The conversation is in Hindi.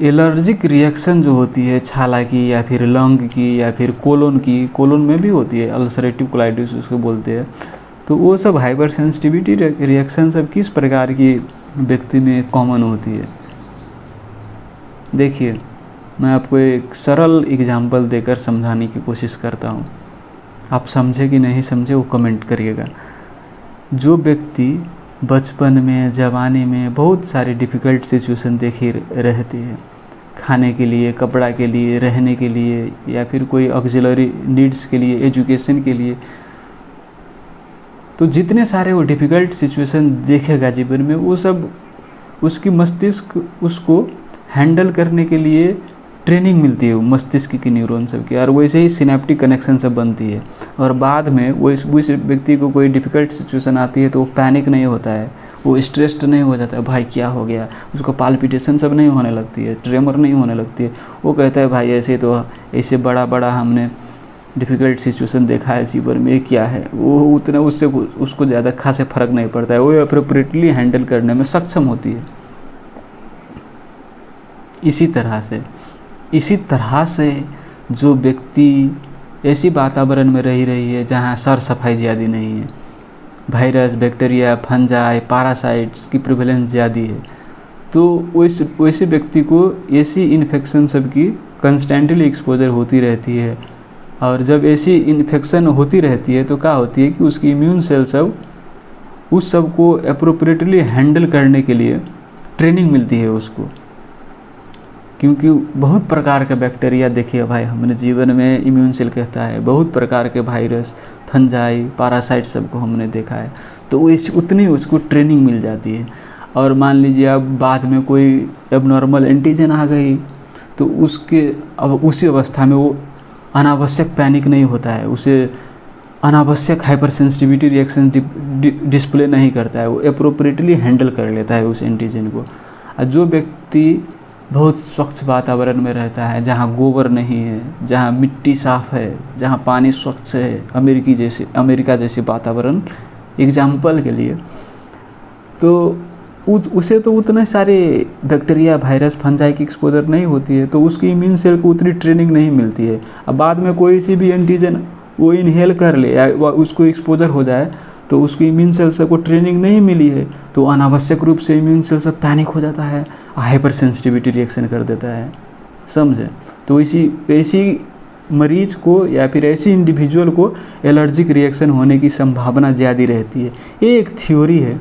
एलर्जिक रिएक्शन जो होती है छाला की या फिर लंग की या फिर कोलोन की, कोलोन में भी होती है, अल्सरेटिव कोलाइटिस उसको बोलते हैं। तो वो सब हाइपर सेंसिटिविटी रिएक्शन सब किस प्रकार की व्यक्ति में कॉमन होती है। देखिए, मैं आपको एक सरल एग्जांपल देकर समझाने की कोशिश करता हूँ। आप समझे कि नहीं समझे वो कमेंट करिएगा। जो व्यक्ति बचपन में, जवानी में बहुत सारे डिफ़िकल्ट सिचुएशन देखे रहते हैं, खाने के लिए, कपड़ा के लिए, रहने के लिए, या फिर कोई ऑक्सिलरी नीड्स के लिए, एजुकेशन के लिए, तो जितने सारे वो डिफ़िकल्ट सिचुएशन देखेगा जीवन में, वो सब उसकी मस्तिष्क उसको हैंडल करने के लिए ट्रेनिंग मिलती है मस्तिष्क की न्यूरॉन सब की, और वैसे ही सिनेप्टिक कनेक्शन सब बनती है। और बाद में वो इस व्यक्ति को कोई डिफ़िकल्ट सिचुएशन आती है तो वो पैनिक नहीं होता है, वो स्ट्रेस्ड नहीं हो जाता है, भाई क्या हो गया, उसको पाल्पिटेशन सब नहीं होने लगती है, ट्रेमर नहीं होने लगती है। वो कहता है भाई ऐसे बड़ा हमने डिफ़िकल्ट सिचुएशन देखा है जीवन में, क्या है, वो उतना उसको ज़्यादा खासे फ़र्क नहीं पड़ता है, वो अप्रोप्रिएटली हैंडल करने में सक्षम होती है। इसी तरह से जो व्यक्ति ऐसी वातावरण में रही है जहाँ साफ सफाई ज़्यादा नहीं है, वायरस, बैक्टीरिया, फंजाई, पैरासाइट्स की प्रिवेलेंस ज़्यादा है, तो वैसे व्यक्ति को ऐसी इन्फेक्शन सब की कंस्टेंटली एक्सपोजर होती रहती है। और जब ऐसी इन्फेक्शन होती रहती है तो क्या होती है कि उसकी इम्यून सेल सब उस सब को अप्रोप्रिएटली हैंडल करने के लिए ट्रेनिंग मिलती है उसको, क्योंकि बहुत प्रकार के बैक्टीरिया देखिए भाई हमने जीवन में, इम्यून सेल कहता है बहुत प्रकार के वायरस, फंजाई, पैरासाइट सबको हमने देखा है, तो उतनी उसको ट्रेनिंग मिल जाती है। और मान लीजिए अब बाद में कोई एबनॉर्मल एंटीजन आ गई तो अब उसी अवस्था में वो अनावश्यक पैनिक नहीं होता है, उसे अनावश्यक हाइपर सेंसिटिविटी रिएक्शन डिस्प्ले नहीं करता है, वो एप्रोप्रिएटली हैंडल कर लेता है उस एंटीजन को। और जो व्यक्ति बहुत स्वच्छ वातावरण में रहता है, जहाँ गोबर नहीं है, जहाँ मिट्टी साफ़ है, जहाँ पानी स्वच्छ है, अमेरिका जैसे वातावरण एग्जाम्पल के लिए, तो उसे तो उतने सारे बैक्टीरिया, वायरस, फंजाई की एक्सपोजर नहीं होती है, तो उसकी इम्यून सेल को उतनी ट्रेनिंग नहीं मिलती है। अब बाद में कोई सी भी एंटीजन वो इनहेल कर ले या उसको एक्सपोजर हो जाए तो उसकी इम्यून सेल से को ट्रेनिंग नहीं मिली है, तो अनावश्यक रूप से इम्यून सेल से पैनिक हो जाता है, हाइपर सेंसिटिविटी रिएक्शन कर देता है, समझे। तो ऐसी मरीज को या फिर ऐसी इंडिविजुअल को एलर्जिक रिएक्शन होने की संभावना ज़्यादा रहती है। ये एक थ्योरी है,